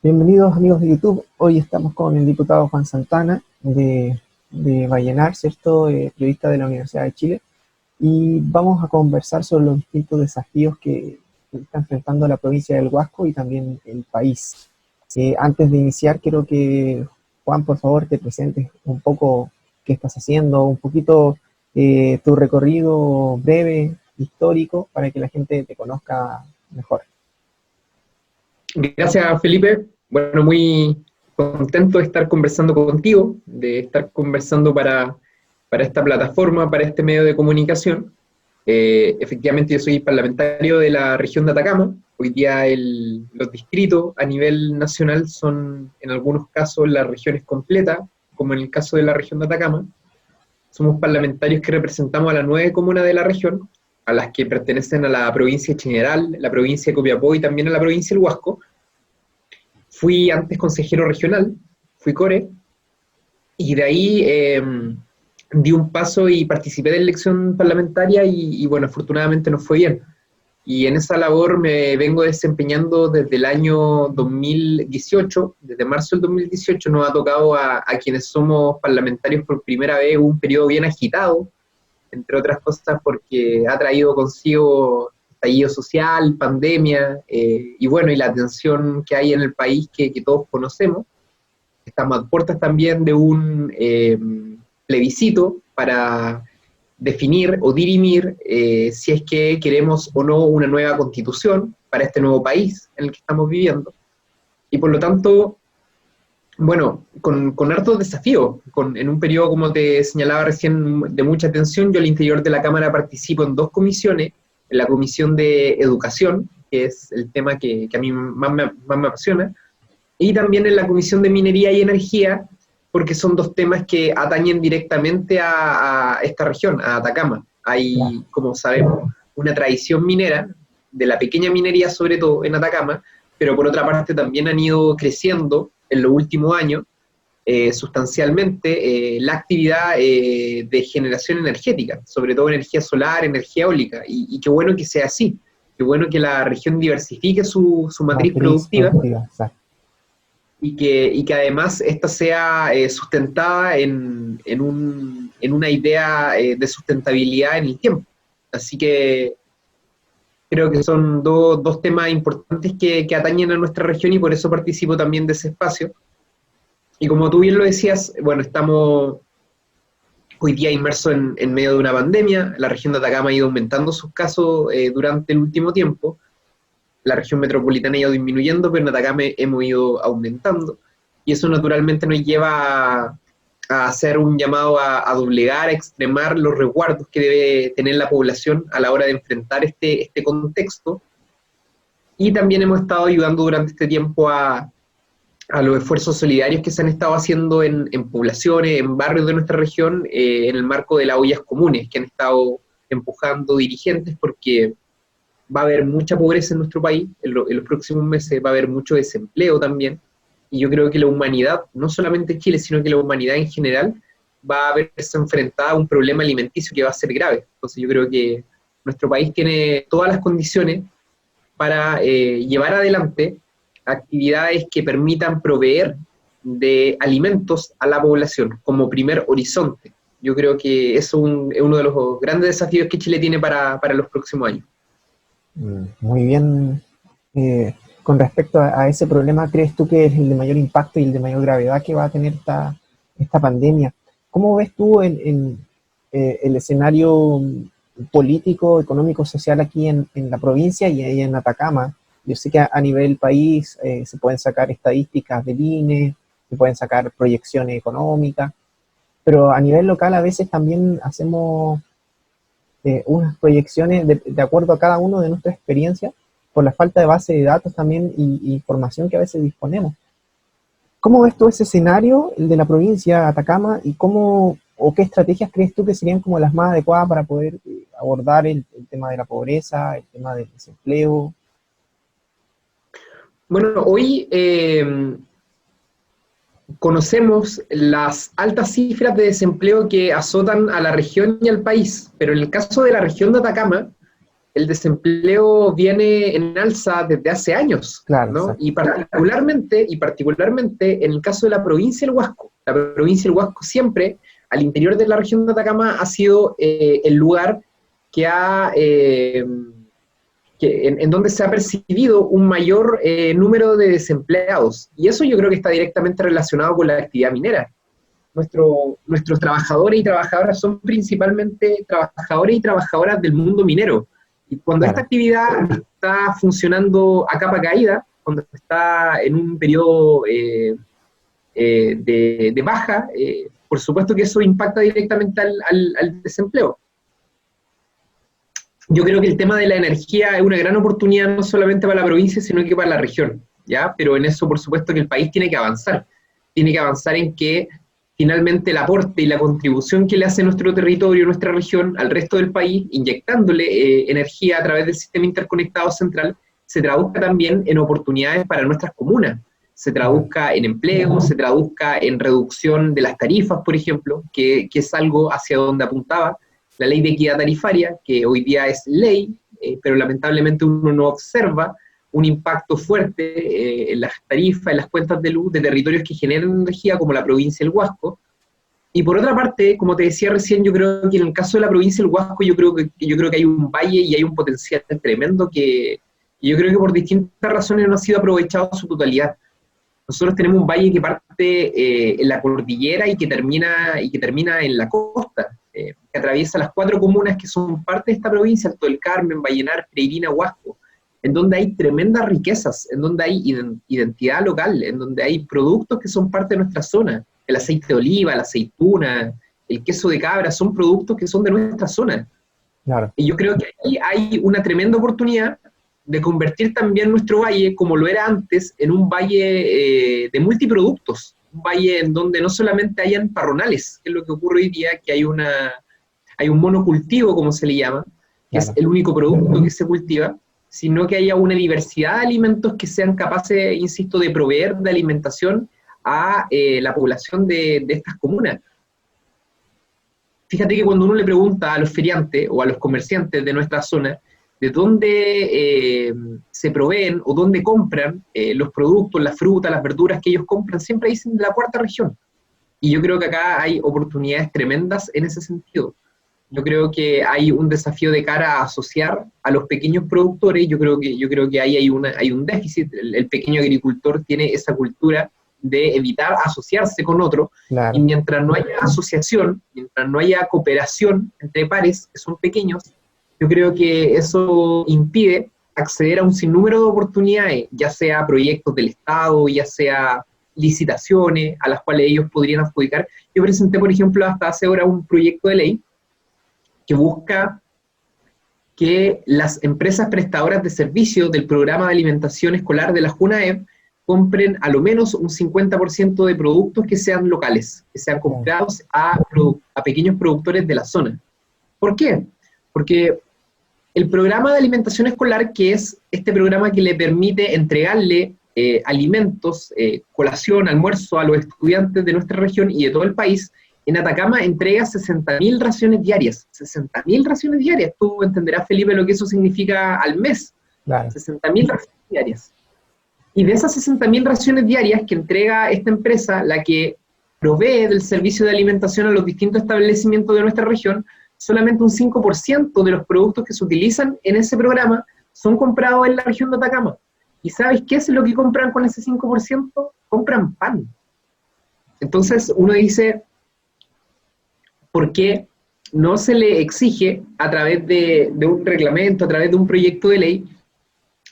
Bienvenidos amigos de YouTube. Hoy estamos con el diputado Juan Santana de Vallenar, ¿cierto? Periodista de la Universidad de Chile. Y vamos a conversar sobre los distintos desafíos que está enfrentando la provincia del Huasco y también el país. Antes de iniciar, quiero que Juan, por favor, te presentes un poco qué estás haciendo, un poquito tu recorrido breve, histórico, para que la gente te conozca mejor. Gracias, Felipe. Bueno, muy contento de estar conversando contigo, de estar conversando para esta plataforma, para este medio de comunicación. Efectivamente, yo soy parlamentario de la región de Atacama. Hoy día los distritos a nivel nacional son, en algunos casos, las regiones completas, como en el caso de la región de Atacama. Somos parlamentarios que representamos a las 9 comunas de la región, a las que pertenecen a la provincia de General, la provincia de Copiapó y también a la provincia del Huasco. Fui antes consejero regional, fui core, y de ahí di un paso y participé de la elección parlamentaria y bueno, afortunadamente nos fue bien. Y en esa labor me vengo desempeñando desde el año 2018, desde marzo del 2018 nos ha tocado a quienes somos parlamentarios por primera vez un periodo bien agitado, entre otras cosas porque ha traído consigo estallido social, pandemia, y bueno, y la tensión que hay en el país que todos conocemos. Estamos a puertas también de un plebiscito para definir o dirimir si es que queremos o no una nueva constitución para este nuevo país en el que estamos viviendo. Y por lo tanto, bueno, con hartos desafíos, en un periodo, como te señalaba recién, de mucha tensión. Yo al interior de la Cámara participo en dos comisiones, en la Comisión de Educación, que es el tema que a mí más me apasiona, y también en la Comisión de Minería y Energía, porque son dos temas que atañen directamente a esta región, a Atacama. Claro. Hay, como sabemos, una tradición minera, de la pequeña minería sobre todo en Atacama, pero por otra parte también han ido creciendo en los últimos años sustancialmente la actividad de generación energética, sobre todo energía solar, energía eólica, y qué bueno que sea así, qué bueno que la región diversifique su matriz Matriz productiva productiva, exacto. y que además esta sea sustentada en una idea de sustentabilidad en el tiempo. Así que creo que son dos temas importantes que atañen a nuestra región y por eso participo también de ese espacio. Y como tú bien lo decías, bueno, estamos hoy día inmersos en medio de una pandemia. La región de Atacama ha ido aumentando sus casos durante el último tiempo. La región metropolitana ha ido disminuyendo, pero en Atacama hemos ido aumentando. Y eso naturalmente nos lleva a hacer un llamado a doblegar, a extremar los resguardos que debe tener la población a la hora de enfrentar este contexto. Y también hemos estado ayudando durante este tiempo a los esfuerzos solidarios que se han estado haciendo en poblaciones, en barrios de nuestra región, en el marco de las ollas comunes que han estado empujando dirigentes, porque va a haber mucha pobreza en nuestro país, en los próximos meses va a haber mucho desempleo también, y yo creo que la humanidad, no solamente Chile, sino que la humanidad en general, va a verse enfrentada a un problema alimenticio que va a ser grave. Entonces yo creo que nuestro país tiene todas las condiciones para llevar adelante actividades que permitan proveer de alimentos a la población como primer horizonte. Yo creo que eso es uno de los grandes desafíos que Chile tiene para los próximos años. Muy bien. Con respecto a ese problema, ¿crees tú que es el de mayor impacto y el de mayor gravedad que va a tener esta pandemia? ¿Cómo ves tú el escenario político, económico, social aquí en la provincia y ahí en Atacama? Yo sé que a nivel país se pueden sacar estadísticas del INE, se pueden sacar proyecciones económicas, pero a nivel local a veces también hacemos unas proyecciones de acuerdo a cada uno de nuestras experiencias por la falta de base de datos también y información que a veces disponemos. ¿Cómo ves tú ese escenario, el de la provincia de Atacama, y cómo o qué estrategias crees tú que serían como las más adecuadas para poder abordar el tema de la pobreza, el tema del desempleo? Bueno, hoy conocemos las altas cifras de desempleo que azotan a la región y al país, pero en el caso de la región de Atacama, el desempleo viene en alza desde hace años, Claro, ¿no? exacto. Y particularmente en el caso de la provincia del Huasco. La provincia del Huasco siempre, al interior de la región de Atacama, ha sido el lugar que en donde se ha percibido un mayor número de desempleados. Y eso yo creo que está directamente relacionado con la actividad minera. Nuestros trabajadores y trabajadoras son principalmente trabajadores y trabajadoras del mundo minero. Y cuando esta Claro, actividad está funcionando a capa caída, cuando está en un periodo de baja, por supuesto que eso impacta directamente al desempleo. Yo creo que el tema de la energía es una gran oportunidad no solamente para la provincia, sino que para la región, ¿ya? Pero en eso, por supuesto, que el país tiene que avanzar. Tiene que avanzar en que finalmente el aporte y la contribución que le hace nuestro territorio, nuestra región, al resto del país, inyectándole energía a través del sistema interconectado central, se traduzca también en oportunidades para nuestras comunas, se traduzca en empleo, se traduzca en reducción de las tarifas, por ejemplo, que es algo hacia donde apuntaba la ley de equidad tarifaria, que hoy día es ley, pero lamentablemente uno no observa un impacto fuerte en las tarifas, en las cuentas de luz de territorios que generan energía, como la provincia del Huasco. Y por otra parte, como te decía recién, yo creo que en el caso de la provincia del Huasco, yo creo que hay un valle y hay un potencial tremendo que yo creo que por distintas razones no ha sido aprovechado en su totalidad. Nosotros tenemos un valle que parte en la cordillera y que termina en la costa, que atraviesa las 4 comunas que son parte de esta provincia: Alto del Carmen, Vallenar, Peregrina, Huasco, en donde hay tremendas riquezas, en donde hay identidad local, en donde hay productos que son parte de nuestra zona. El aceite de oliva, la aceituna, el queso de cabra, son productos que son de nuestra zona. claro. Y yo creo que ahí hay una tremenda oportunidad de convertir también nuestro valle, como lo era antes, en un valle de multiproductos, un valle en donde no solamente hayan parronales, que es lo que ocurre hoy día, que hay un monocultivo, como se le llama, que es Claro. el único producto que se cultiva, sino que haya una diversidad de alimentos que sean capaces, insisto, de proveer de alimentación a la población de estas comunas. Fíjate que cuando uno le pregunta a los feriantes o a los comerciantes de nuestra zona de dónde se proveen o dónde compran los productos, las frutas, las verduras que ellos compran, siempre dicen de la cuarta región. Y yo creo que acá hay oportunidades tremendas en ese sentido. Yo creo que hay un desafío de cara a asociar a los pequeños productores. Yo creo que ahí hay un déficit. El pequeño agricultor tiene esa cultura de evitar asociarse con otro, y Claro. mientras no haya asociación, mientras no haya cooperación entre pares que son pequeños, yo creo que eso impide acceder a un sinnúmero de oportunidades, ya sea proyectos del Estado, ya sea licitaciones a las cuales ellos podrían adjudicar. Yo presenté, por ejemplo, hasta hace ahora un proyecto de ley que busca que las empresas prestadoras de servicios del programa de alimentación escolar de la JUNAEP compren a lo menos un 50% de productos que sean locales, que sean comprados a pequeños productores de la zona. ¿Por qué? Porque el programa de alimentación escolar, que es este programa que le permite entregarle alimentos, colación, almuerzo a los estudiantes de nuestra región y de todo el país, en Atacama entrega 60.000 raciones diarias. 60.000 raciones diarias. Tú entenderás, Felipe, lo que eso significa al mes. Claro. 60.000 raciones diarias. Y de esas 60.000 raciones diarias que entrega esta empresa, la que provee del servicio de alimentación a los distintos establecimientos de nuestra región, solamente un 5% de los productos que se utilizan en ese programa son comprados en la región de Atacama. ¿Y sabes qué es lo que compran con ese 5%? Compran pan. Entonces uno dice, ¿por qué no se le exige a través de un reglamento, a través de un proyecto de ley,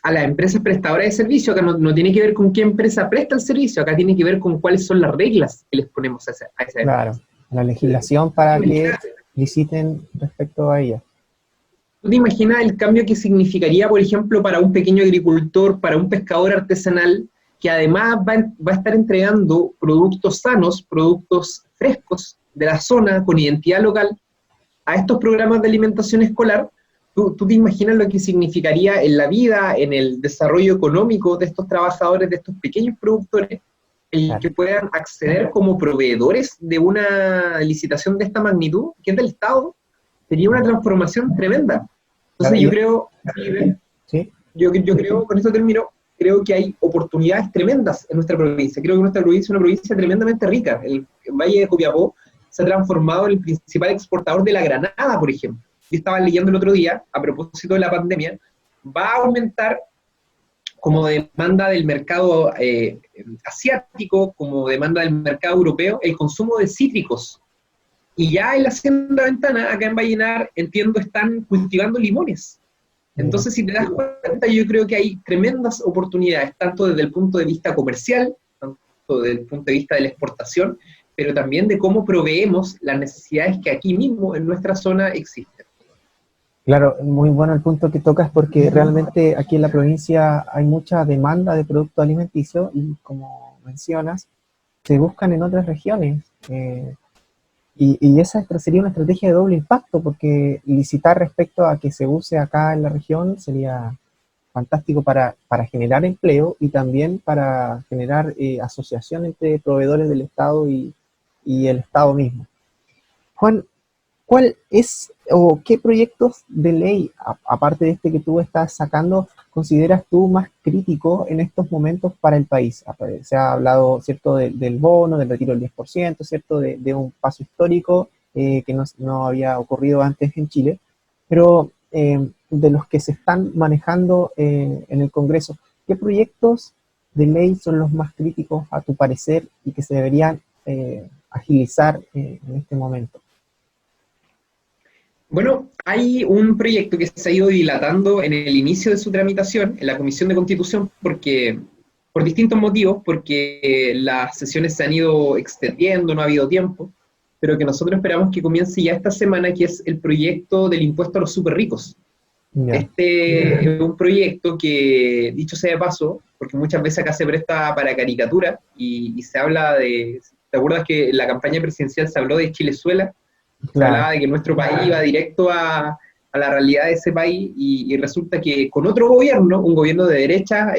a las empresas prestadoras de servicio? Acá no tiene que ver con qué empresa presta el servicio, acá tiene que ver con cuáles son las reglas que les ponemos a esa Claro. La legislación para que liciten respecto a ella. ¿Tú te imaginas el cambio que significaría, por ejemplo, para un pequeño agricultor, para un pescador artesanal, que además va a estar entregando productos sanos, productos frescos de la zona, con identidad local, a estos programas de alimentación escolar? ¿Tú te imaginas lo que significaría en la vida, en el desarrollo económico de estos trabajadores, de estos pequeños productores, el Claro. que puedan acceder como proveedores de una licitación de esta magnitud, que es del Estado? Sería una transformación tremenda. Entonces yo creo, ¿sí? yo creo, con esto termino, creo que hay oportunidades tremendas en nuestra provincia. Creo que nuestra provincia es una provincia tremendamente rica. El Valle de Copiapó se ha transformado en el principal exportador de la granada, por ejemplo. Yo estaba leyendo el otro día, a propósito de la pandemia, va a aumentar como demanda del mercado asiático, como demanda del mercado europeo, el consumo de cítricos. Y ya en la Hacienda Ventana, acá en Vallenar, entiendo, están cultivando limones. Mira. Entonces, si te das cuenta, yo creo que hay tremendas oportunidades, tanto desde el punto de vista comercial, tanto desde el punto de vista de la exportación, pero también de cómo proveemos las necesidades que aquí mismo, en nuestra zona, existen. Claro, muy bueno el punto que tocas porque realmente aquí en la provincia hay mucha demanda de productos alimenticios y como mencionas, se buscan en otras regiones. Y esa sería una estrategia de doble impacto porque licitar respecto a que se use acá en la región sería fantástico para generar empleo y también para generar asociación entre proveedores del Estado y el Estado mismo. Juan, ¿cuál es o qué proyectos de ley, aparte de este que tú estás sacando, consideras tú más crítico en estos momentos para el país? Se ha hablado, ¿cierto?, del bono, del retiro del 10%, ¿cierto?, de un paso histórico que no había ocurrido antes en Chile, pero de los que se están manejando en el Congreso, ¿qué proyectos de ley son los más críticos a tu parecer y que se deberían agilizar en este momento? Bueno, hay un proyecto que se ha ido dilatando en el inicio de su tramitación en la Comisión de Constitución por distintos motivos, porque las sesiones se han ido extendiendo, no ha habido tiempo, pero que nosotros esperamos que comience ya esta semana, que es el proyecto del impuesto a los súper ricos. Ya. Este es un proyecto que, dicho sea de paso, porque muchas veces acá se presta para caricatura y se habla de, ¿te acuerdas que en la campaña presidencial se habló de Chilezuela? Se Claro. hablaba de que nuestro país iba directo a la realidad de ese país y resulta que con otro gobierno, un gobierno de derecha,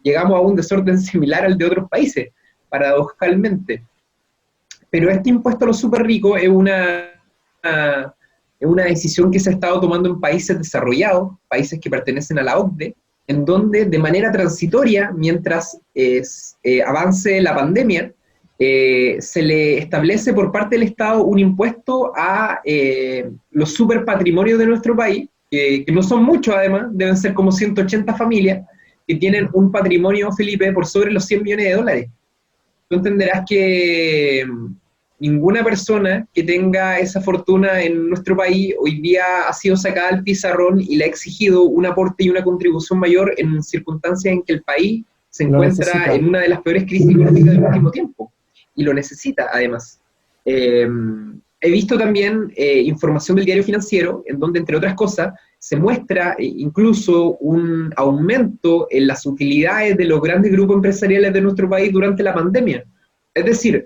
llegamos a un desorden similar al de otros países, paradojalmente. Pero este impuesto a los súper ricos es una decisión que se ha estado tomando en países desarrollados, países que pertenecen a la OCDE, en donde de manera transitoria, mientras avance la pandemia, se le establece por parte del Estado un impuesto a los superpatrimonios de nuestro país, que no son muchos además, deben ser como 180 familias, que tienen un patrimonio, Felipe, por sobre los 100 millones de dólares. Tú entenderás que ninguna persona que tenga esa fortuna en nuestro país hoy día ha sido sacada al pizarrón y le ha exigido un aporte y una contribución mayor en circunstancias en que el país se Lo encuentra necesita. en una de las peores crisis económicas del último tiempo y lo necesita además. He visto también información del diario financiero en donde, entre otras cosas, se muestra incluso un aumento en las utilidades de los grandes grupos empresariales de nuestro país durante la pandemia. Es decir,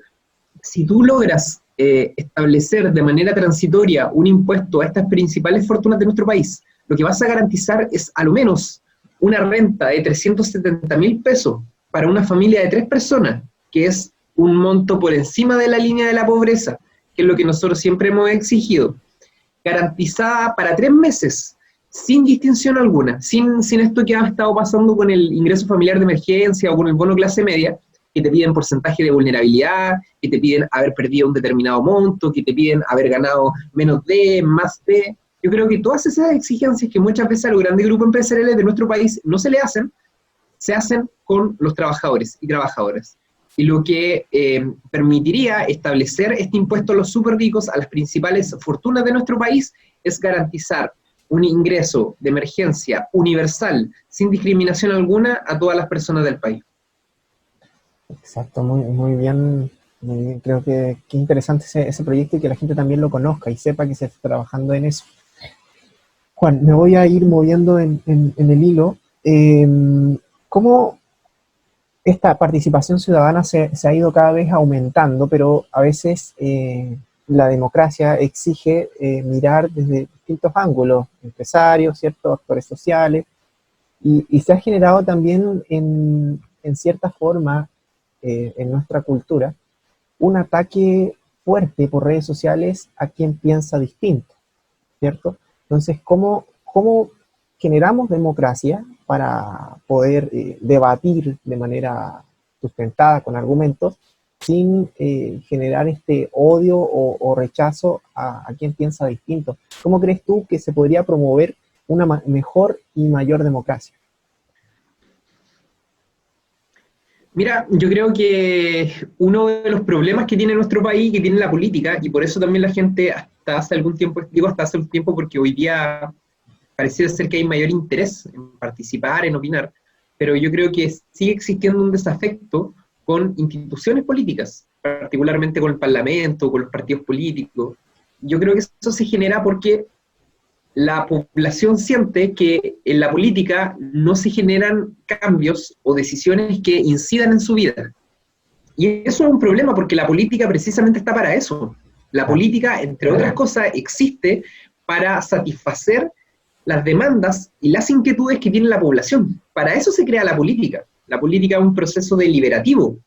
si tú logras establecer de manera transitoria un impuesto a estas principales fortunas de nuestro país, lo que vas a garantizar es a lo menos una renta de 370.000 pesos para una familia de 3 personas, que es un monto por encima de la línea de la pobreza, que es lo que nosotros siempre hemos exigido, garantizada para 3 meses, sin distinción alguna, sin esto que ha estado pasando con el ingreso familiar de emergencia o con el bono clase media, que te piden porcentaje de vulnerabilidad, que te piden haber perdido un determinado monto, que te piden haber ganado menos de, más de. Yo creo que todas esas exigencias que muchas veces a los grandes grupos empresariales de nuestro país no se le hacen, se hacen con los trabajadores y trabajadoras. Y lo que permitiría establecer este impuesto a los súper ricos, a las principales fortunas de nuestro país, es garantizar un ingreso de emergencia universal, sin discriminación alguna, a todas las personas del país. Exacto, muy bien, muy bien. Creo que qué interesante ese proyecto y que la gente también lo conozca y sepa que se está trabajando en eso. Juan, me voy a ir moviendo en el hilo. ¿Cómo esta participación ciudadana se ha ido cada vez aumentando, pero a veces la democracia exige mirar desde distintos ángulos, empresarios, ciertos actores sociales, y se ha generado también en cierta forma en nuestra cultura un ataque fuerte por redes sociales a quien piensa distinto, ¿cierto? Entonces, ¿cómo generamos democracia para poder debatir de manera sustentada con argumentos sin generar este odio o rechazo a quien piensa distinto. ¿Cómo crees tú que se podría promover una mejor y mayor democracia? Mira, yo creo que uno de los problemas que tiene nuestro país, que tiene la política, y por eso también la gente hasta hace algún tiempo, digo hasta hace un tiempo porque hoy día pareciera ser que hay mayor interés en participar, en opinar, pero yo creo que sigue existiendo un desafecto con instituciones políticas, particularmente con el Parlamento, con los partidos políticos. Yo creo que eso se genera porque la población siente que en la política no se generan cambios o decisiones que incidan en su vida. Y eso es un problema porque la política precisamente está para eso. La política, entre otras cosas, existe para satisfacer las demandas y las inquietudes que tiene la población. Para eso se crea la política. La política es un proceso deliberativo,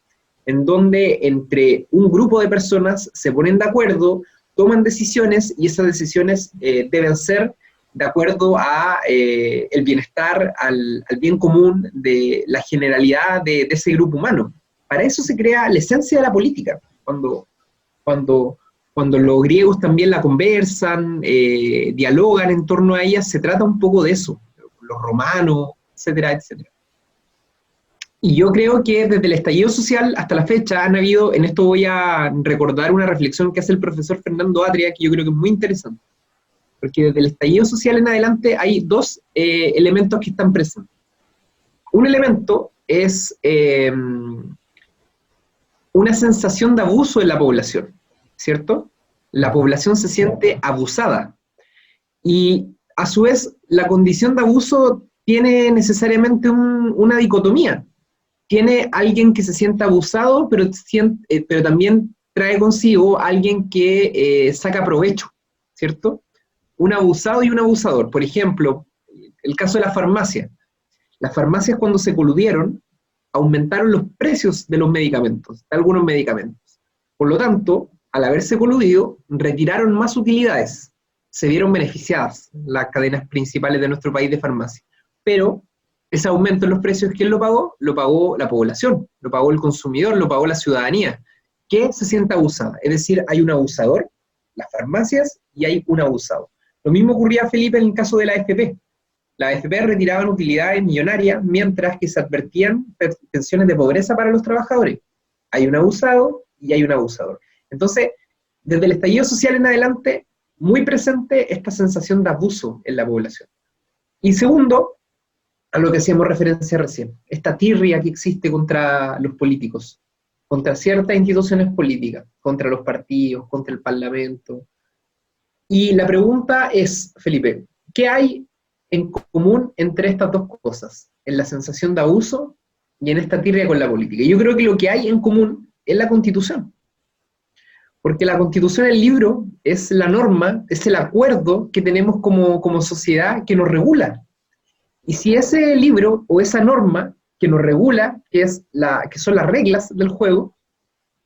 en donde entre un grupo de personas se ponen de acuerdo, toman decisiones y esas decisiones deben ser de acuerdo a el bienestar, al bien común de la generalidad de ese grupo humano. Para eso se crea la esencia de la política. Cuando, cuando los griegos también la conversan, dialogan en torno a ella, se trata un poco de eso, los romanos, etcétera, etcétera. Y yo creo que desde el estallido social hasta la fecha han habido, en esto voy a recordar una reflexión que hace el profesor Fernando Atria, que yo creo que es muy interesante, porque desde el estallido social en adelante hay dos elementos que están presentes. Un elemento es una sensación de abuso en la población, ¿cierto? La población se siente abusada. Y a su vez, la condición de abuso tiene necesariamente una dicotomía. Tiene alguien que se siente abusado, pero también trae consigo alguien que saca provecho, ¿cierto? Un abusado y un abusador. Por ejemplo, el caso de la farmacia. Las farmacias cuando se coludieron, aumentaron los precios de los medicamentos, de algunos medicamentos. Por lo tanto, al haberse coludido, retiraron más utilidades. Se vieron beneficiadas las cadenas principales de nuestro país de farmacia. Pero ese aumento en los precios, ¿quién lo pagó? Lo pagó la población, lo pagó el consumidor, lo pagó la ciudadanía, que se siente abusada. Es decir, hay un abusador, las farmacias, y hay un abusado. Lo mismo ocurría, Felipe, en el caso de la AFP. Las AFP retiraban utilidades millonarias mientras que se advertían pensiones de pobreza para los trabajadores. Hay un abusado y hay un abusador. Entonces, desde el estallido social en adelante, muy presente esta sensación de abuso en la población. Y segundo, a lo que hacíamos referencia recién, esta tirria que existe contra los políticos, contra ciertas instituciones políticas, contra los partidos, contra el Parlamento. Y la pregunta es, Felipe, ¿qué hay en común entre estas dos cosas? En la sensación de abuso y en esta tirria con la política. Y yo creo que lo que hay en común es la Constitución. Porque la Constitución, el libro, es la norma, es el acuerdo que tenemos como sociedad que nos regula. Y si ese libro o esa norma que nos regula, que son las reglas del juego,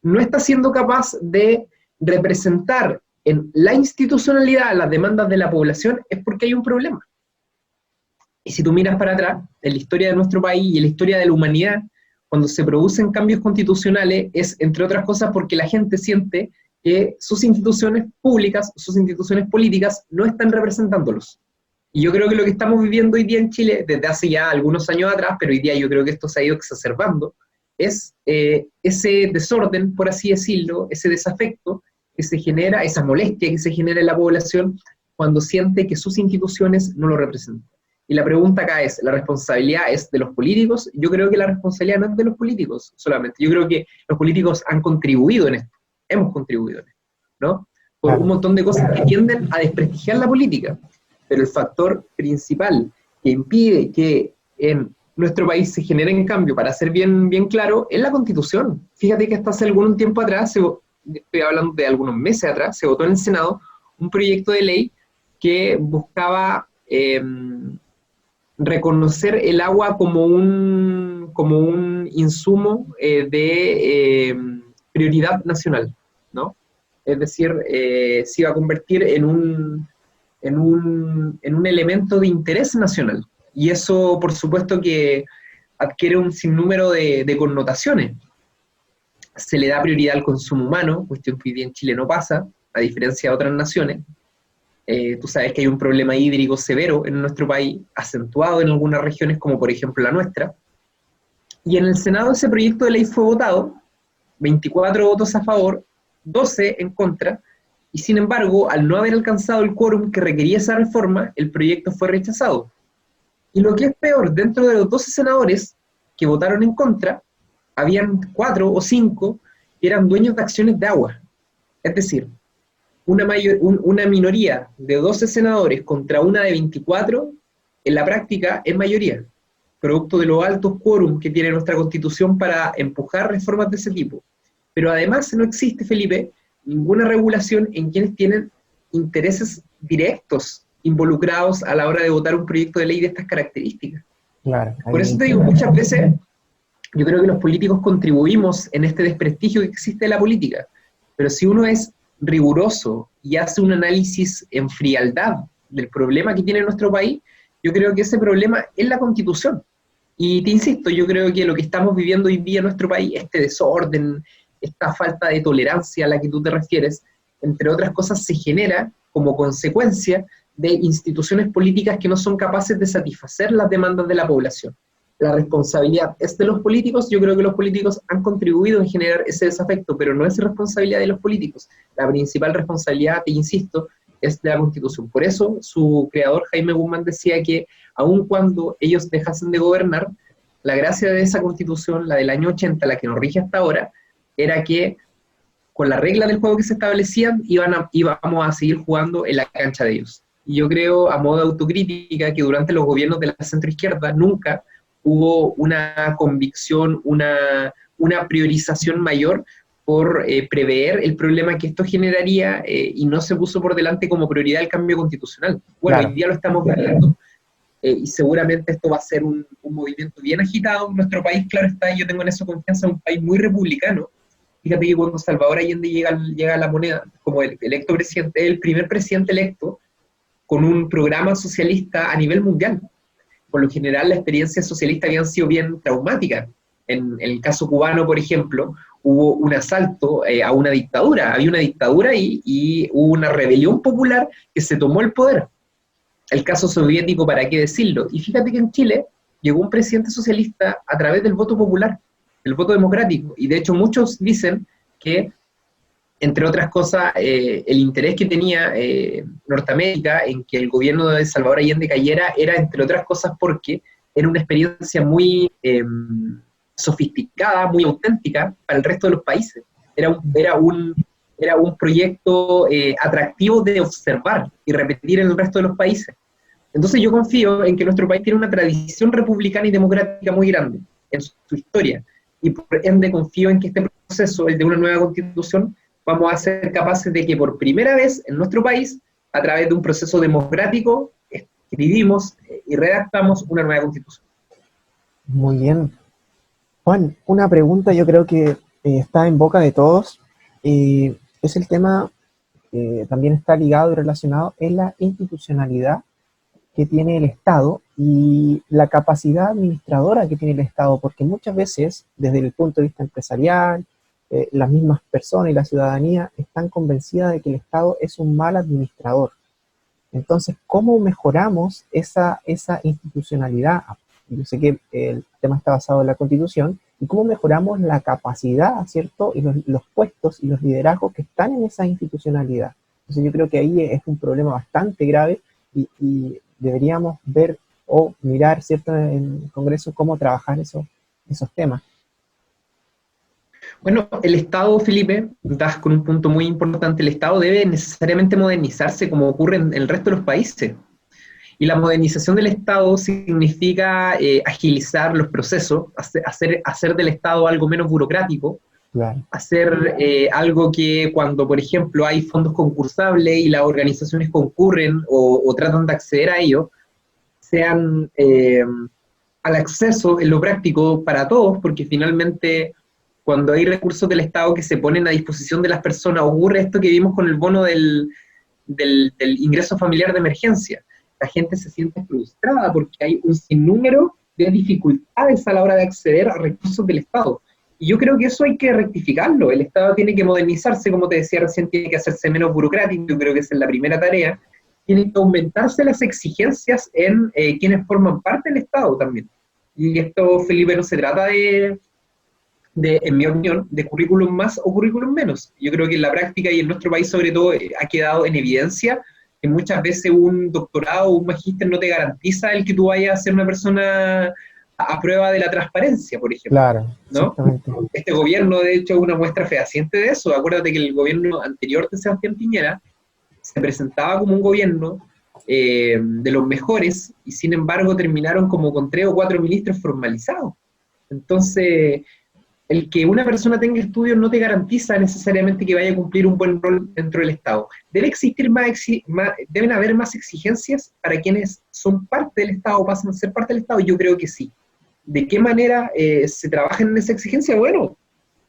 no está siendo capaz de representar en la institucionalidad las demandas de la población, es porque hay un problema. Y si tú miras para atrás, en la historia de nuestro país y en la historia de la humanidad, cuando se producen cambios constitucionales, es, entre otras cosas, porque la gente siente que sus instituciones públicas, sus instituciones políticas, no están representándolos. Y yo creo que lo que estamos viviendo hoy día en Chile, desde hace ya algunos años atrás, pero hoy día yo creo que esto se ha ido exacerbando, es ese desorden, por así decirlo, ese desafecto que se genera, esa molestia que se genera en la población cuando siente que sus instituciones no lo representan. Y la pregunta acá es, ¿la responsabilidad es de los políticos? Yo creo que la responsabilidad no es de los políticos solamente. Yo creo que los políticos han contribuido en esto, hemos contribuido en esto, ¿no? Por un montón de cosas que tienden a desprestigiar la política. Pero el factor principal que impide que en nuestro país se genere en cambio, para ser bien claro, es la Constitución. Fíjate que hasta hace algún tiempo atrás, estoy hablando de algunos meses atrás, se votó en el Senado un proyecto de ley que buscaba reconocer el agua como un insumo de prioridad nacional, ¿no? Es decir, se iba a convertir en en un elemento de interés nacional. Y eso, por supuesto, que adquiere un sinnúmero de connotaciones. Se le da prioridad al consumo humano, cuestión que hoy día en Chile no pasa, a diferencia de otras naciones. Tú sabes que hay un problema hídrico severo en nuestro país, acentuado en algunas regiones, como por ejemplo la nuestra. Y en el Senado ese proyecto de ley fue votado, 24 votos a favor, 12 en contra, y sin embargo, al no haber alcanzado el quórum que requería esa reforma, el proyecto fue rechazado. Y lo que es peor, dentro de los 12 senadores que votaron en contra, habían 4 o 5 que eran dueños de acciones de agua. Es decir, una minoría de 12 senadores contra una de 24, en la práctica es mayoría, producto de los altos quórum que tiene nuestra Constitución para empujar reformas de ese tipo. Pero además no existe, Felipe, ninguna regulación en quienes tienen intereses directos involucrados a la hora de votar un proyecto de ley de estas características. Claro, Por eso te digo, muchas veces yo creo que los políticos contribuimos en este desprestigio que existe de la política, pero si uno es riguroso y hace un análisis en frialdad del problema que tiene nuestro país, yo creo que ese problema es la Constitución. Y te insisto, yo creo que lo que estamos viviendo hoy día en nuestro país, este desorden, esta falta de tolerancia a la que tú te refieres, entre otras cosas, se genera como consecuencia de instituciones políticas que no son capaces de satisfacer las demandas de la población. La responsabilidad es de los políticos. Yo creo que los políticos han contribuido en generar ese desafecto, pero no es responsabilidad de los políticos. La principal responsabilidad, te insisto, es de la Constitución. Por eso su creador, Jaime Guzmán, decía que aun cuando ellos dejasen de gobernar, la gracia de esa Constitución, la del año 80, la que nos rige hasta ahora, era que con la regla del juego que se establecían, íbamos a seguir jugando en la cancha de ellos. Y yo creo, a modo de autocrítica, que durante los gobiernos de la centroizquierda nunca hubo una convicción, una priorización mayor por prever el problema que esto generaría y no se puso por delante como prioridad el cambio constitucional. Bueno, claro, hoy día lo estamos viendo y seguramente esto va a ser un movimiento bien agitado en nuestro país, claro está, y yo tengo en eso confianza, un país muy republicano. Fíjate que cuando Salvador Allende llega a la moneda como el electo presidente, el primer presidente electo con un programa socialista a nivel mundial. Por lo general, las experiencias socialistas habían sido bien traumáticas. En el caso cubano, por ejemplo, hubo un asalto a una dictadura. Había una dictadura y hubo una rebelión popular que se tomó el poder. El caso soviético, ¿para qué decirlo? Y fíjate que en Chile llegó un presidente socialista a través del voto popular, el voto democrático. Y de hecho muchos dicen que, entre otras cosas, el interés que tenía Norteamérica en que el gobierno de Salvador Allende cayera era, entre otras cosas, porque era una experiencia muy sofisticada, muy auténtica para el resto de los países. Era un proyecto atractivo de observar y repetir en el resto de los países. Entonces yo confío en que nuestro país tiene una tradición republicana y democrática muy grande en su historia, y por ende confío en que este proceso, el de una nueva constitución, vamos a ser capaces de que por primera vez en nuestro país, a través de un proceso democrático, escribimos y redactamos una nueva constitución. Muy bien. Juan, una pregunta yo creo que está en boca de todos, es el tema que también está ligado y relacionado, es la institucionalidad que tiene el Estado y la capacidad administradora que tiene el Estado, porque muchas veces, desde el punto de vista empresarial, las mismas personas y la ciudadanía están convencidas de que el Estado es un mal administrador. Entonces, ¿cómo mejoramos esa institucionalidad? Yo sé que el tema está basado en la Constitución, y cómo mejoramos la capacidad, ¿cierto? Y los puestos y los liderazgos que están en esa institucionalidad. Entonces yo creo que ahí es un problema bastante grave y deberíamos ver o mirar, ¿cierto?, en el Congreso cómo trabajar esos temas. Bueno, el Estado, Felipe, das con un punto muy importante, el Estado debe necesariamente modernizarse como ocurre en el resto de los países. Y la modernización del Estado significa agilizar los procesos, hacer del Estado algo menos burocrático, claro, hacer algo que cuando, por ejemplo, hay fondos concursables y las organizaciones concurren o tratan de acceder a ellos, sean al acceso en lo práctico para todos, porque finalmente cuando hay recursos del Estado que se ponen a disposición de las personas, ocurre esto que vimos con el bono del del ingreso familiar de emergencia. La gente se siente frustrada porque hay un sinnúmero de dificultades a la hora de acceder a recursos del Estado. Y yo creo que eso hay que rectificarlo. El Estado tiene que modernizarse, como te decía recién, tiene que hacerse menos burocrático. Yo creo que esa es la primera tarea. Tienen que aumentarse las exigencias en quienes forman parte del Estado también. Y esto, Felipe, no se trata en mi opinión, de currículum más o currículum menos. Yo creo que en la práctica y en nuestro país sobre todo ha quedado en evidencia que muchas veces un doctorado o un magíster no te garantiza el que tú vayas a ser una persona a prueba de la transparencia, por ejemplo. Claro, ¿No? exactamente. Este gobierno, de hecho, es una muestra fehaciente de eso. Acuérdate que el gobierno anterior de Sebastián Piñera se presentaba como un gobierno de los mejores y sin embargo terminaron como con 3 o 4 ministros formalizados. Entonces, el que una persona tenga estudios no te garantiza necesariamente que vaya a cumplir un buen rol dentro del Estado. Deben haber más exigencias para quienes son parte del Estado o pasan a ser parte del Estado. Yo creo que sí. ¿De qué manera se trabaja en esa exigencia? Bueno,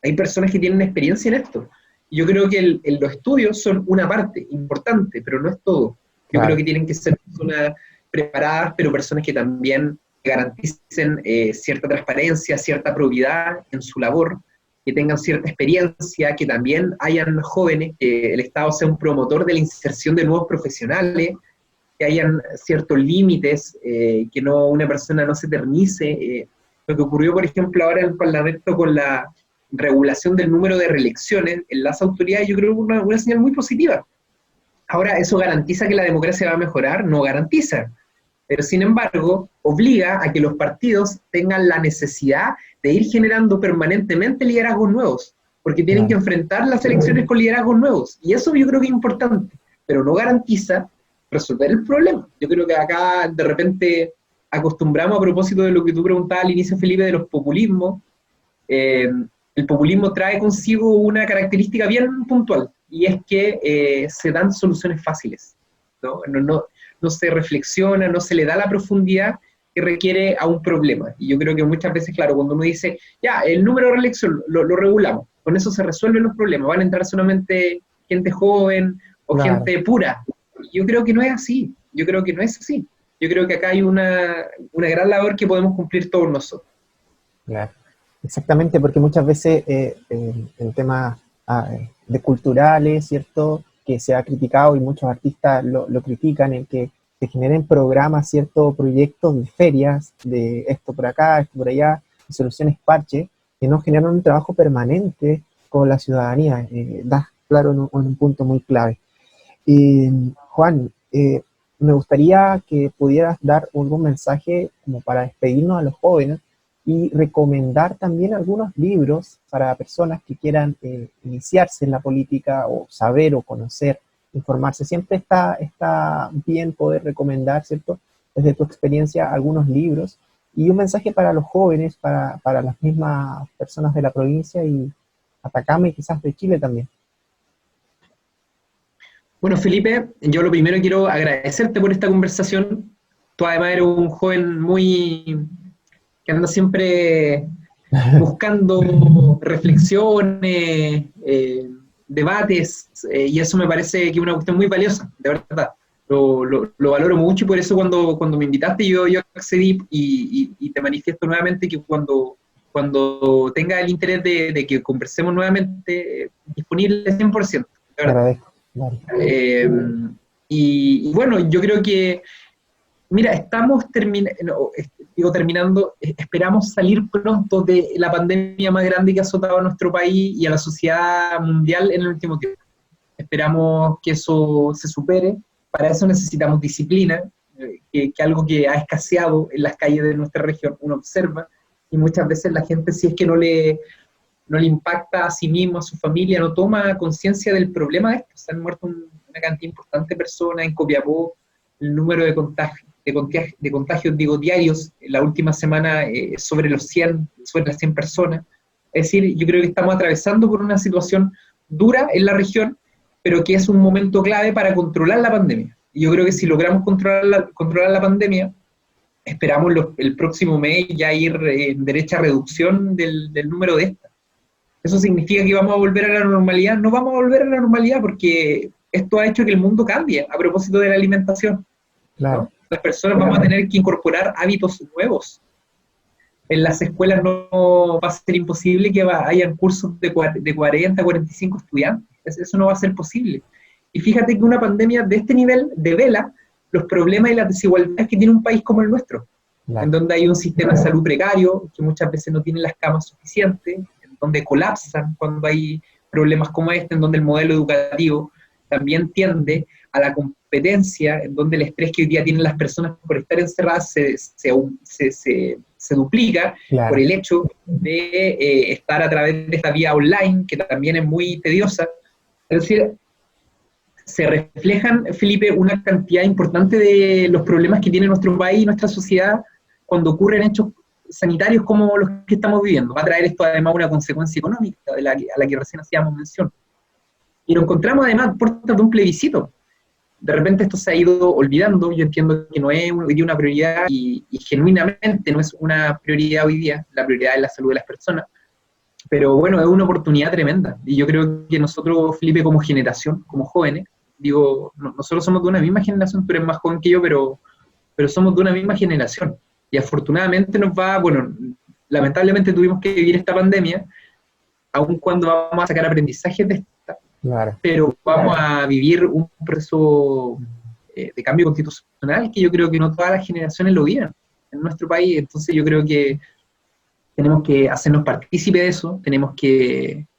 hay personas que tienen experiencia en esto. Yo creo que los estudios son una parte importante, pero no es todo. Yo creo que tienen que ser personas preparadas, pero personas que también garanticen cierta transparencia, cierta probidad en su labor, que tengan cierta experiencia, que también hayan jóvenes, que el Estado sea un promotor de la inserción de nuevos profesionales, que hayan ciertos límites, que una persona no se eternice. Lo que ocurrió, por ejemplo, ahora en el Parlamento con la regulación del número de reelecciones en las autoridades, yo creo que es una señal muy positiva. Ahora, ¿eso garantiza que la democracia va a mejorar? No garantiza. Pero sin embargo, obliga a que los partidos tengan la necesidad de ir generando permanentemente liderazgos nuevos, porque tienen que enfrentar las elecciones con liderazgos nuevos. Y eso yo creo que es importante, pero no garantiza resolver el problema. Yo creo que acá de repente acostumbramos, a propósito de lo que tú preguntabas al inicio, Felipe, de los populismos, el populismo trae consigo una característica bien puntual, y es que se dan soluciones fáciles, ¿no? No se reflexiona, no se le da la profundidad que requiere a un problema. Y yo creo que muchas veces, claro, cuando uno dice, ya, el número de reelección lo regulamos, con eso se resuelven los problemas, van a entrar solamente gente joven o gente pura. Yo creo que no es así, yo creo que no es así. Yo creo que acá hay una gran labor que podemos cumplir todos nosotros. Claro, exactamente, porque muchas veces en temas de culturales, ¿cierto?, que se ha criticado y muchos artistas lo critican, en que se generen programas, ciertos proyectos de ferias, de esto por acá, esto por allá, de soluciones parche, que no generan un trabajo permanente con la ciudadanía. Da claro en un punto muy clave. Juan, me gustaría que pudieras dar algún mensaje como para despedirnos a los jóvenes y recomendar también algunos libros para personas que quieran iniciarse en la política o saber o conocer, informarse. Siempre está bien poder recomendar, ¿cierto?, desde tu experiencia, algunos libros y un mensaje para los jóvenes, para las mismas personas de la provincia y Atacama y quizás de Chile también. Bueno, Felipe, yo lo primero quiero agradecerte por esta conversación. Tú además eres un joven que anda siempre buscando reflexiones, debates, y eso me parece que es una cuestión muy valiosa, de verdad. Lo valoro mucho y por eso cuando me invitaste yo accedí y te manifiesto nuevamente que cuando tenga el interés de que conversemos nuevamente, disponible 100%. De verdad. Agradezco. Y bueno, yo creo que, mira, estamos terminando, esperamos salir pronto de la pandemia más grande que ha azotado a nuestro país y a la sociedad mundial en el último tiempo. Esperamos que eso se supere, para eso necesitamos disciplina, que algo que ha escaseado en las calles de nuestra región, uno observa, y muchas veces la gente, si es que no le impacta a sí mismo, a su familia, no toma conciencia del problema de esto. Se han muerto una cantidad importante de personas en Copiapó, el número de contagios diarios en la última semana sobre las 100 personas. Es decir, yo creo que estamos atravesando por una situación dura en la región, pero que es un momento clave para controlar la pandemia. Y yo creo que si logramos controlar la pandemia, esperamos el próximo mes ya ir en derecha reducción del número de estas. ¿Eso significa que vamos a volver a la normalidad? No vamos a volver a la normalidad porque esto ha hecho que el mundo cambie a propósito de la alimentación. Claro. ¿No? Las personas vamos a tener que incorporar hábitos nuevos. En las escuelas no va a ser imposible que hayan cursos de 40, 45 estudiantes. Eso no va a ser posible. Y fíjate que una pandemia de este nivel devela los problemas y las desigualdades que tiene un país como el nuestro, Claro. en donde hay un sistema de salud precario, que muchas veces no tiene las camas suficientes, en donde colapsan cuando hay problemas como este, en donde el modelo educativo también tiende a la competencia, en donde el estrés que hoy día tienen las personas por estar encerradas se duplica Claro. por el hecho de estar a través de esta vía online, que también es muy tediosa. Es decir, se reflejan, Felipe, una cantidad importante de los problemas que tiene nuestro país y nuestra sociedad cuando ocurren hechos sanitarios como los que estamos viviendo. Va a traer esto además una consecuencia económica a la que recién hacíamos mención. Y lo encontramos además a puertas de un plebiscito. De repente esto se ha ido olvidando, yo entiendo que no es hoy día una prioridad y genuinamente no es una prioridad hoy día, la prioridad es la salud de las personas, pero bueno, es una oportunidad tremenda, y yo creo que nosotros, Felipe, como generación, como jóvenes, digo, nosotros somos de una misma generación, tú eres más joven que yo, pero somos de una misma generación, y afortunadamente bueno, lamentablemente tuvimos que vivir esta pandemia, aun cuando vamos a sacar aprendizajes de esta, Claro. pero vamos a vivir un proceso de cambio constitucional que yo creo que no todas las generaciones lo viven en nuestro país. Entonces yo creo que tenemos que hacernos partícipe de eso,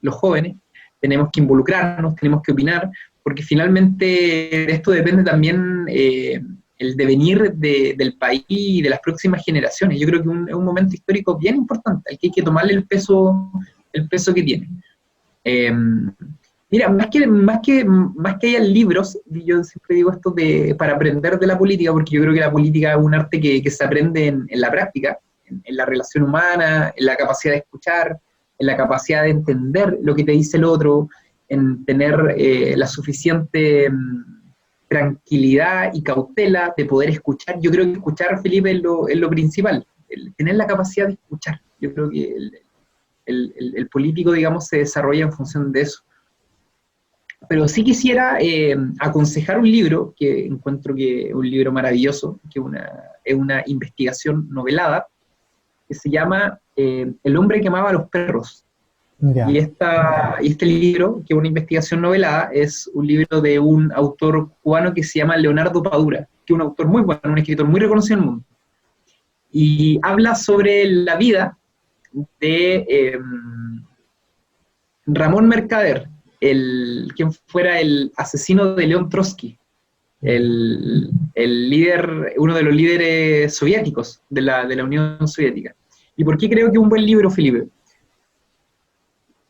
los jóvenes, tenemos que involucrarnos, tenemos que opinar, porque finalmente de esto depende también el devenir del país y de las próximas generaciones. Yo creo que es un momento histórico bien importante, al que hay que tomarle el peso que tiene. Mira, más que haya libros, yo siempre digo esto para aprender de la política, porque yo creo que la política es un arte que se aprende en la práctica, en la relación humana, en la capacidad de escuchar, en la capacidad de entender lo que te dice el otro, en tener la suficiente tranquilidad y cautela de poder escuchar. Yo creo que escuchar, Felipe, es lo principal, tener la capacidad de escuchar. Yo creo que el político, digamos, se desarrolla en función de eso. Pero sí quisiera aconsejar un libro, que encuentro que es un libro maravilloso, que es una investigación novelada, que se llama El hombre que amaba a los perros. Ya. Y este libro, que es una investigación novelada, es un libro de un autor cubano que se llama Leonardo Padura, que es un autor muy bueno, un escritor muy reconocido en el mundo. Y habla sobre la vida de Ramón Mercader, quien fuera el asesino de León Trotsky, el líder, uno de los líderes soviéticos de la Unión Soviética. ¿Y por qué creo que es un buen libro, Felipe?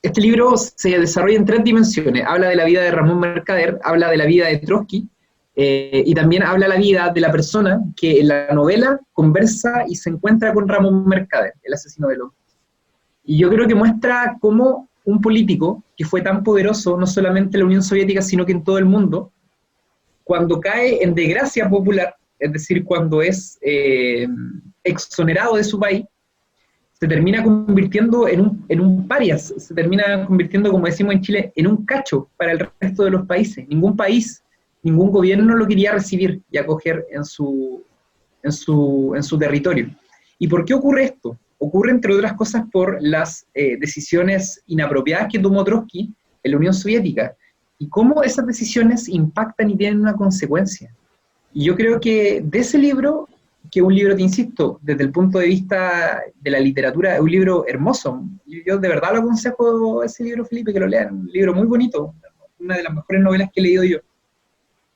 Este libro se desarrolla en 3 dimensiones. Habla de la vida de Ramón Mercader, habla de la vida de Trotsky, y también habla de la vida de la persona que en la novela conversa y se encuentra con Ramón Mercader, el asesino de León. Y yo creo que muestra cómo un político que fue tan poderoso, no solamente en la Unión Soviética, sino que en todo el mundo, cuando cae en desgracia popular, es decir, cuando es exonerado de su país, se termina convirtiendo en un parias, se termina convirtiendo, como decimos en Chile, en un cacho para el resto de los países. Ningún país, ningún gobierno lo quería recibir y acoger en su territorio. ¿Y por qué ocurre esto? Ocurre, entre otras cosas, por las decisiones inapropiadas que tomó Trotsky en la Unión Soviética, y cómo esas decisiones impactan y tienen una consecuencia. Y yo creo que de ese libro, que es un libro, te insisto, desde el punto de vista de la literatura, es un libro hermoso. Yo de verdad lo aconsejo ese libro, Felipe, que lo lean. Un libro muy bonito, una de las mejores novelas que he leído yo.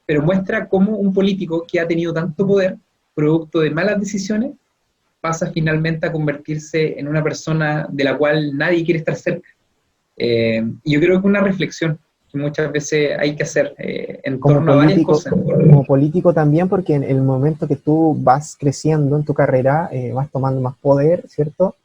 Pero muestra cómo un político que ha tenido tanto poder, producto de malas decisiones, pasa finalmente a convertirse en una persona de la cual nadie quiere estar cerca. Y yo creo que es una reflexión que muchas veces hay que hacer en torno a varias cosas. Como político también, porque en el momento que tú vas creciendo en tu carrera, vas tomando más poder, ¿cierto?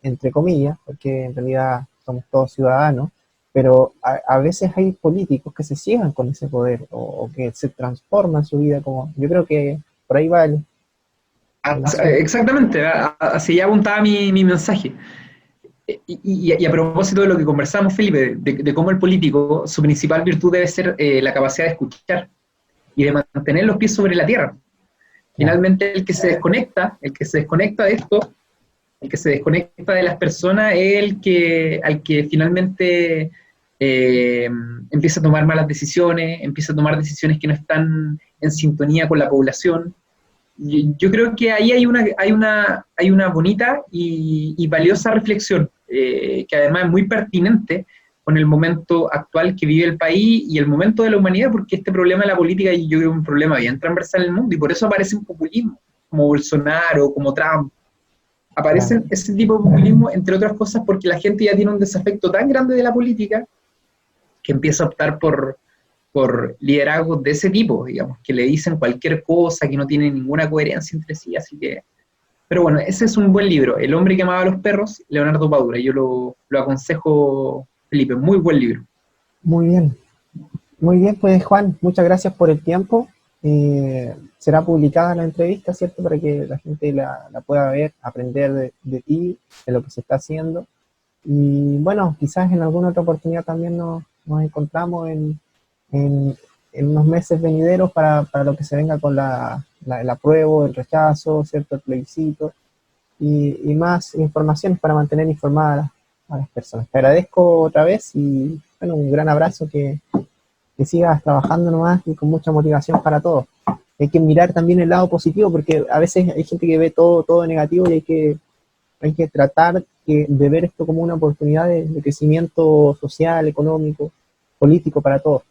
Entre comillas, porque en realidad somos todos ciudadanos, pero a veces hay políticos que se ciegan con ese poder o que se transforman su vida, como yo creo que por ahí va Exactamente, así ya apuntaba mi mensaje. Y a propósito de lo que conversamos, Felipe, de cómo el político, su principal virtud debe ser la capacidad de escuchar y de mantener los pies sobre la tierra. Claro, Finalmente, el que se desconecta de esto, el que se desconecta de las personas es al que finalmente eh, empieza a tomar malas decisiones, empieza a tomar decisiones que no están en sintonía con la población. Yo creo que ahí hay una bonita y valiosa reflexión, que además es muy pertinente con el momento actual que vive el país y el momento de la humanidad, porque este problema de la política yo creo que es un problema bien transversal en el mundo y por eso aparecen populismos, como Bolsonaro, como Trump. claro. Aparecen ese tipo de populismo, entre otras cosas, porque la gente ya tiene un desafecto tan grande de la política que empieza a optar por liderazgos de ese tipo, digamos, que le dicen cualquier cosa, que no tiene ninguna coherencia entre sí, así que... Pero bueno, ese es un buen libro, El hombre que amaba a los perros, Leonardo Padura, yo lo aconsejo, Felipe, muy buen libro. Muy bien. Muy bien, pues Juan, muchas gracias por el tiempo. Será publicada la entrevista, ¿cierto? Para que la gente la pueda ver, aprender de ti, de lo que se está haciendo. Y bueno, quizás en alguna otra oportunidad también nos encontramos en, en unos meses venideros para lo que se venga con el apruebo, el rechazo, ¿cierto? El plebiscito y más informaciones para mantener informadas a las personas. Te agradezco otra vez y bueno, un gran abrazo que sigas trabajando nomás y con mucha motivación para todos. Hay que mirar también el lado positivo porque a veces hay gente que ve todo negativo y hay que tratar de ver esto como una oportunidad de crecimiento social, económico, político para todos.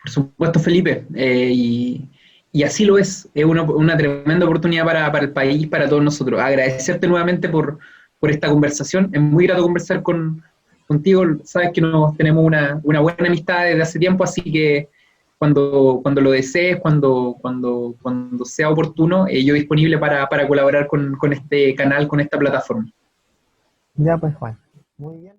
Por supuesto, Felipe, y así lo es una tremenda oportunidad para el país, para todos nosotros. Agradecerte nuevamente por esta conversación, es muy grato conversar contigo, sabes que nos tenemos una buena amistad desde hace tiempo, así que cuando lo desees, cuando sea oportuno, yo disponible para colaborar con este canal, con esta plataforma. Ya pues Juan, muy bien.